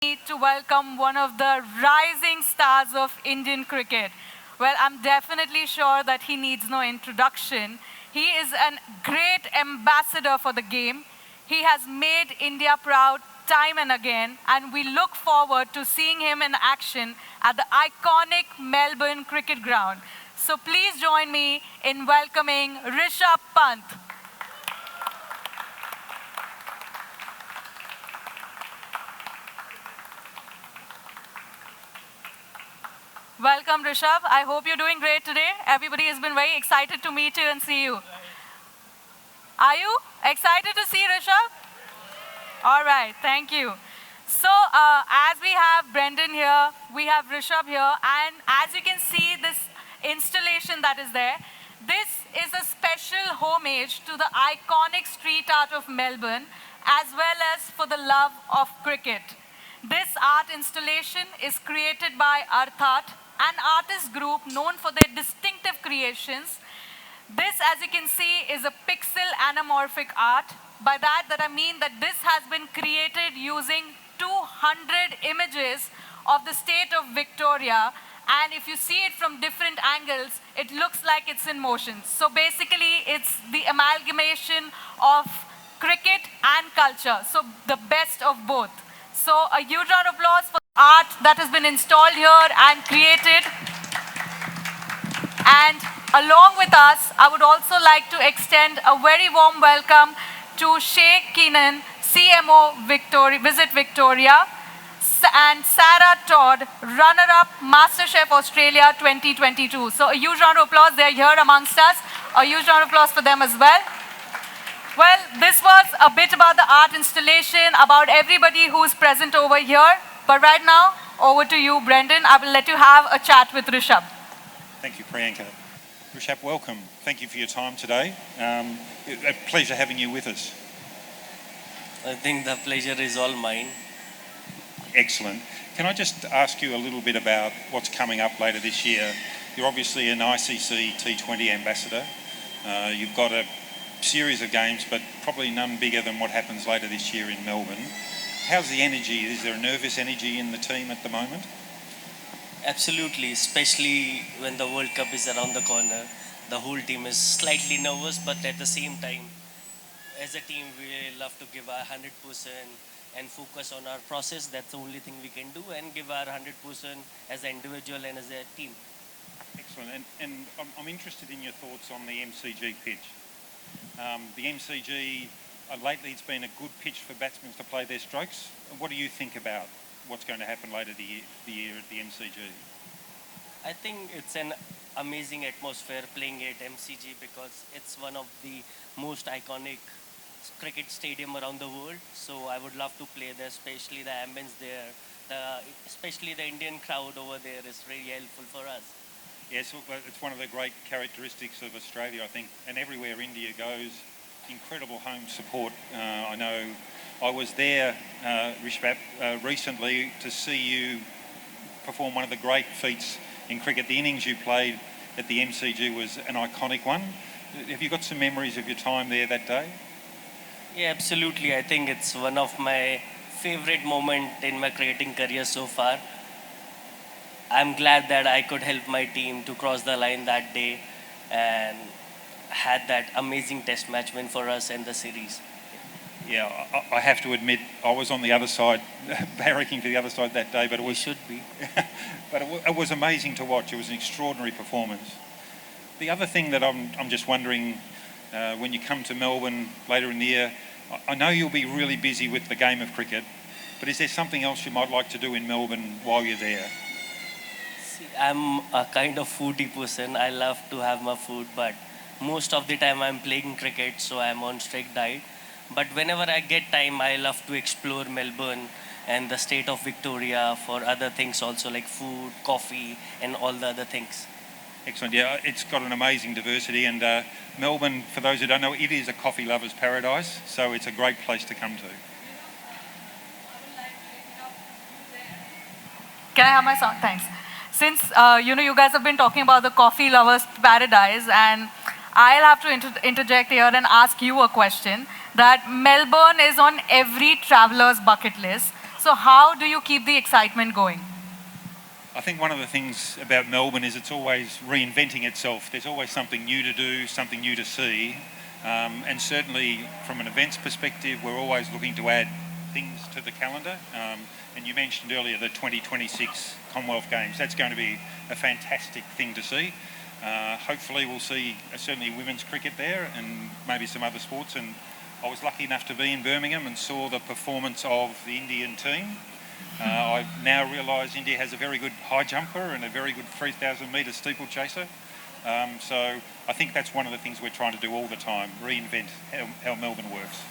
To welcome one of the rising stars of Indian cricket. Well, I'm definitely sure that he needs no introduction. He is a great ambassador for the game. He has made India proud time and again, and we look forward to seeing him in action at the iconic Melbourne cricket ground. So please join me in welcoming Rishabh Panth. Welcome, Rishabh. I hope you're doing great today. Everybody has been very excited to meet you and see you. Are you excited to see Rishabh? All right, thank you. So, as we have Brendan here, we have Rishabh here, and as you can see this installation that is there, this is a special homage to the iconic street art of Melbourne, as well as for the love of cricket. This art installation is created by Arthat, an artist group known for their distinctive creations. This, as you can see, is a pixel anamorphic art. By that I mean that this has been created using 200 images of the state of Victoria, and if you see it from different angles, it looks like it's in motion. So basically, it's the amalgamation of cricket and culture, so the best of both. So a huge round of applause for the art that has been installed here and created. And along with us, I would also like to extend a very warm welcome to Sheikh Keenan, CMO Visit Victoria, and Sarah Todd, runner-up MasterChef Australia 2022. So a huge round of applause. They're here amongst us. A huge round of applause for them as well. Well, this was a bit about the art installation, about everybody who's present over here. But right now, over to you, Brendan. I will let you have a chat with Rishabh. Thank you, Priyanka. Rishabh, welcome. Thank you for your time today. A pleasure having you with us. I think the pleasure is all mine. Excellent. Can I just ask you a little bit about what's coming up later this year? You're obviously an ICC T20 ambassador. You've got a series of games, but probably none bigger than what happens later this year in Melbourne. How's the energy? Is there a nervous energy in the team at the moment? Absolutely, especially when the World Cup is around the corner. The whole team is slightly nervous, but at the same time, as a team, we love to give our 100% and focus on our process. That's the only thing we can do, and give our 100% as an individual and as a team. Excellent. And I'm interested in your thoughts on the MCG pitch. The MCG, lately it's been a good pitch for batsmen to play their strokes. What do you think about what's going to happen later the year at the MCG? I think it's an amazing atmosphere playing at MCG because it's one of the most iconic cricket stadium around the world. So I would love to play there, especially the ambience there. Especially the Indian crowd over there is really helpful for us. Yes, it's one of the great characteristics of Australia, I think, and everywhere India goes, incredible home support. I know I was there, Rishabh, recently to see you perform one of the great feats in cricket. The innings you played at the MCG was an iconic one. Have you got some memories of your time there that day? Yeah, absolutely. I think it's one of my favorite moments in my cricketing career so far. I'm glad that I could help my team to cross the line that day and had that amazing test match win for us in the series. Yeah, I have to admit, I was on the other side, barracking to the other side that day, but it was... We should be. But it was amazing to watch. It was an extraordinary performance. The other thing that I'm just wondering, when you come to Melbourne later in the year, I know you'll be really busy with the game of cricket, but is there something else you might like to do in Melbourne while you're there? I'm a kind of foodie person. I love to have my food, but most of the time I'm playing cricket, so I'm on strict diet. But whenever I get time, I love to explore Melbourne and the state of Victoria for other things also, like food, coffee, and all the other things. Excellent. Yeah, it's got an amazing diversity, and Melbourne, for those who don't know, it is a coffee lover's paradise, so it's a great place to come to. Can I have my song? Thanks. Since you guys have been talking about the coffee lovers paradise, and I'll have to interject here and ask you a question that Melbourne is on every traveler's bucket list. So how do you keep the excitement going? I think one of the things about Melbourne is it's always reinventing itself. There's always something new to do, something new to see. And certainly from an events perspective, we're always looking to add things to the calendar. And you mentioned earlier the 2026 Commonwealth Games. That's going to be a fantastic thing to see. Hopefully we'll see certainly women's cricket there and maybe some other sports. And I was lucky enough to be in Birmingham and saw the performance of the Indian team. I now realise India has a very good high jumper and a very good 3,000 metre steeplechaser. So I think that's one of the things we're trying to do all the time, reinvent how Melbourne works.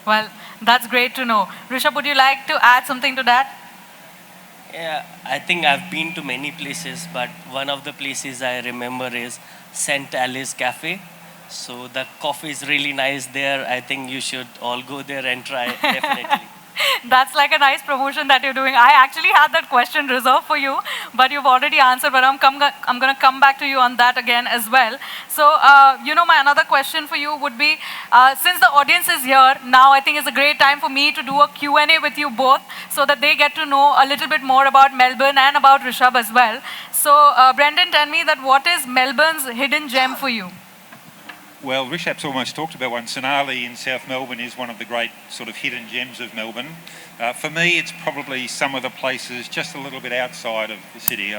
Well, that's great to know. Rishabh, would you like to add something to that? Yeah, I think I've been to many places, but one of the places I remember is St. Alice Cafe. So the coffee is really nice there. I think you should all go there and try it, definitely. That's like a nice promotion that you're doing. I actually had that question reserved for you, but you've already answered, but I'm going to come back to you on that again as well. So, my another question for you would be, since the audience is here, now I think it's a great time for me to do a Q&A with you both so that they get to know a little bit more about Melbourne and about Rishabh as well. So, Brendan, tell me that what is Melbourne's hidden gem for you? Well, Rishabh's almost talked about one. Sonali in South Melbourne is one of the great sort of hidden gems of Melbourne. For me, it's probably some of the places just a little bit outside of the city.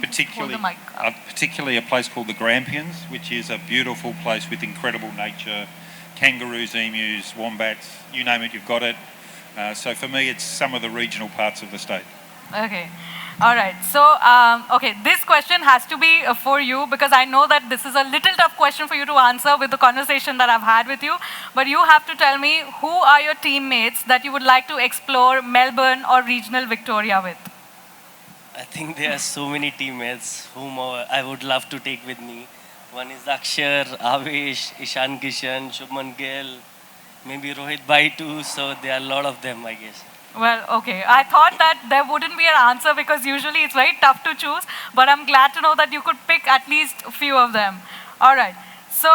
Particularly a place called the Grampians, which is a beautiful place with incredible nature, kangaroos, emus, wombats, you name it, you've got it. So for me, it's some of the regional parts of the state. Okay. All right. So, this question has to be for you because I know that this is a little tough question for you to answer with the conversation that I've had with you. But you have to tell me who are your teammates that you would like to explore Melbourne or regional Victoria with? I think there are so many teammates whom I would love to take with me. One is Akshar, Avesh, Ishan Kishan, Shubman Gill, maybe Rohit Bhai too. So there are a lot of them, I guess. Well, okay. I thought that there wouldn't be an answer because usually it's very tough to choose, but I'm glad to know that you could pick at least a few of them. All right. So,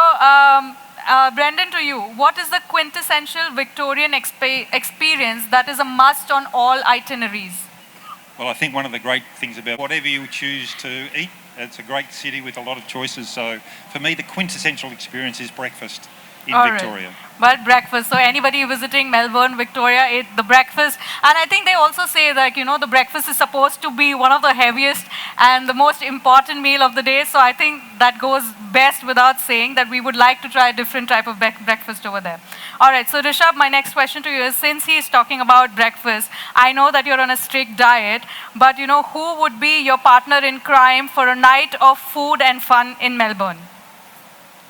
Brendan, to you, what is the quintessential Victorian experience that is a must on all itineraries? Well, I think one of the great things about whatever you choose to eat, it's a great city with a lot of choices. So for me, the quintessential experience is breakfast in Victoria. Right. Well, breakfast. So anybody visiting Melbourne, Victoria, eat the breakfast. And I think they also say that, the breakfast is supposed to be one of the heaviest and the most important meal of the day. So I think that goes best without saying that we would like to try a different type of breakfast over there. All right. So Rishabh, my next question to you is, since he is talking about breakfast, I know that you're on a strict diet, but, who would be your partner in crime for a night of food and fun in Melbourne?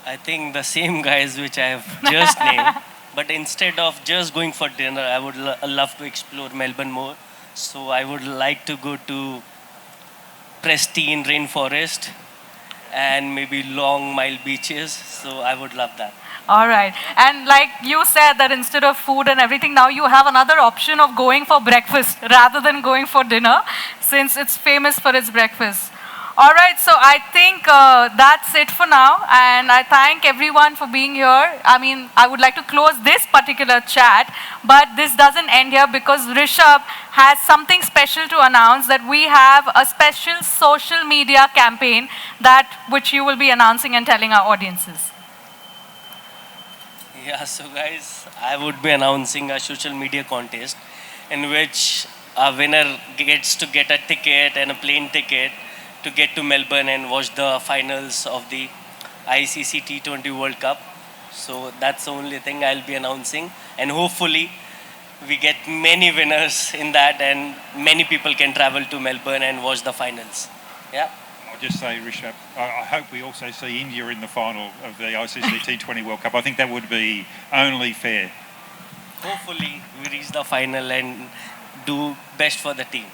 I think the same guys which I have just named, but instead of just going for dinner, I would love to explore Melbourne more. So I would like to go to pristine rainforest and maybe long mile beaches. So I would love that. All right. And like you said that instead of food and everything, now you have another option of going for breakfast rather than going for dinner, since it's famous for its breakfast. All right, so I think that's it for now, and I thank everyone for being here. I would like to close this particular chat, but this doesn't end here because Rishabh has something special to announce, that we have a special social media campaign which you will be announcing and telling our audiences. Yeah, so guys, I would be announcing a social media contest in which a winner gets to get a ticket and a plane ticket to get to Melbourne and watch the finals of the ICC T20 World Cup. So that's the only thing I'll be announcing. And hopefully we get many winners in that and many people can travel to Melbourne and watch the finals. Yeah. I'll just say, Rishabh, I hope we also see India in the final of the ICC T20 World Cup. I think that would be only fair. Hopefully we reach the final and do best for the team.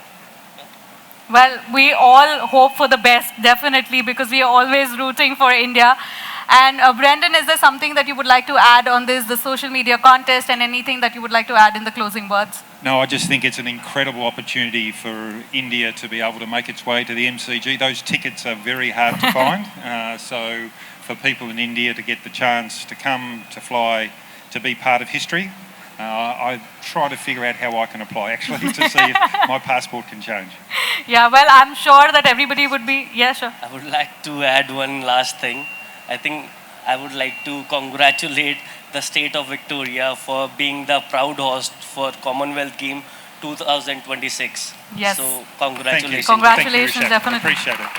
Well, we all hope for the best, definitely, because we are always rooting for India. And Brendan, is there something that you would like to add on the social media contest, and anything that you would like to add in the closing words? No, I just think it's an incredible opportunity for India to be able to make its way to the MCG. Those tickets are very hard to find. So for people in India to get the chance to come, to fly, to be part of history, I try to figure out how I can apply actually to see if my passport can change. Yeah, well, I'm sure that everybody would be. Yeah, sure. I would like to add one last thing. I think I would like to congratulate the state of Victoria for being the proud host for Commonwealth Game 2026. Yes. So Thank you. congratulations. Congratulations, Thank you, Rishabh. definitely. Appreciate it.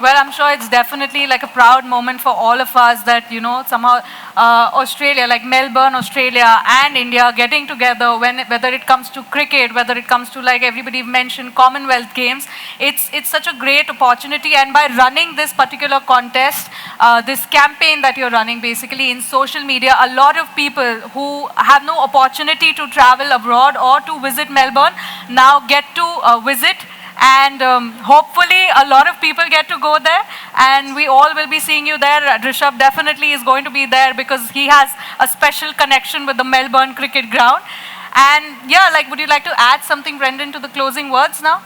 Well, I'm sure it's definitely like a proud moment for all of us that, somehow Australia, like Melbourne, Australia and India getting together, whether it comes to cricket, whether it comes to, like everybody mentioned, Commonwealth Games, it's such a great opportunity. And by running this particular contest, this campaign that you're running basically in social media, a lot of people who have no opportunity to travel abroad or to visit Melbourne now get to visit. And hopefully a lot of people get to go there, and we all will be seeing you there. Rishabh definitely is going to be there because he has a special connection with the Melbourne cricket ground. And yeah, like, would you like to add something, Brendan, to the closing words now?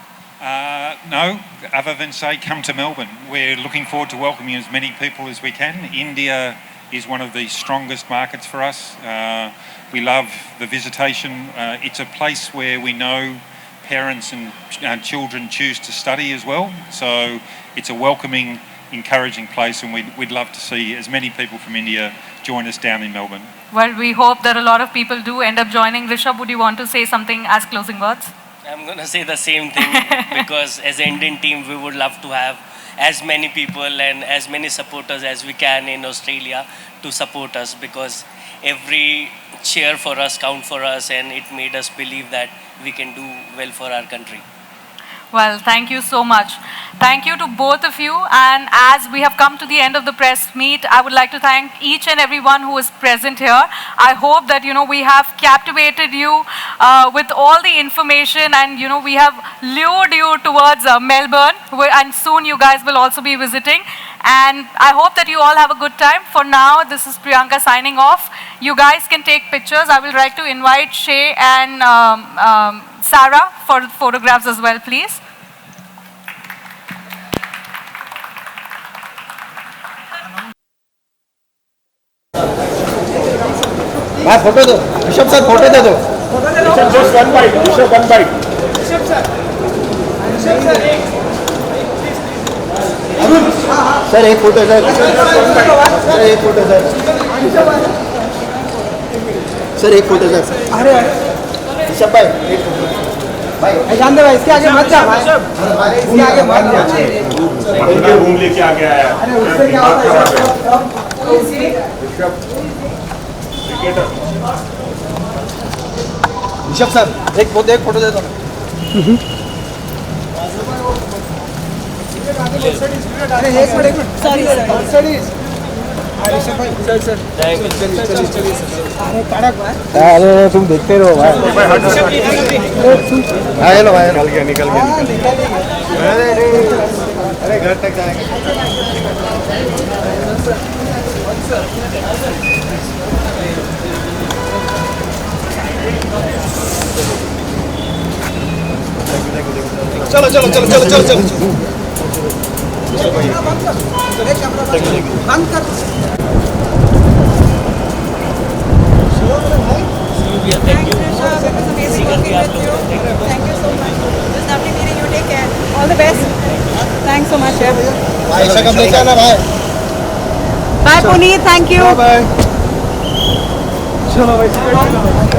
No, other than say come to Melbourne. We're looking forward to welcoming as many people as we can. India is one of the strongest markets for us. We love the visitation. It's a place where we know parents and children choose to study as well. So it's a welcoming, encouraging place, and we'd love to see as many people from India join us down in Melbourne. Well, we hope that a lot of people do end up joining. Rishabh, would you want to say something as closing words? I'm going to say the same thing because as an Indian team, we would love to have as many people and as many supporters as we can in Australia to support us, because every cheer for us count for us, and it made us believe that we can do well for our country. Well, thank you so much. Thank you to both of you. And as we have come to the end of the press meet, I would like to thank each and everyone who is present here. I hope that, we have captivated you with all the information, and, we have lured you towards Melbourne, and soon you guys will also be visiting. And I hope that you all have a good time. For now, this is Priyanka signing off. You guys can take pictures. I will like to invite Shay and Sarah for photographs as well, please. भाई photo दो Rishabh sir photo दे दो Rishabh just one byte Rishabh one byte sir एक photo sir sir एक photo sir sir एक photo sir अरे ऋषभ भाई एक photo भाई जान दे भाई इसके आगे मत जा भाई इसके आगे मत जा घूम लेके आ गया है अरे उससे क्या होता है ऋषभ सर एक फोटो दे दो अरे एक मिनट सॉरी ऋषभ भाई सर सर चलिए अरे कड़क भाई अरे तुम देखते रहो भाई हाँ हेलो भाई निकल गया अरे घर तक जाएंगे चलो चलो चलो चलो चलो चलो बंद कर Thank you, Rishabh. It was amazing working with you. Thank you so much. It was lovely meeting you. Take care. All the best. Thanks so much. भाई से कब लेके आना भाई Bye, Puneet. Thank you. Bye चलो भाई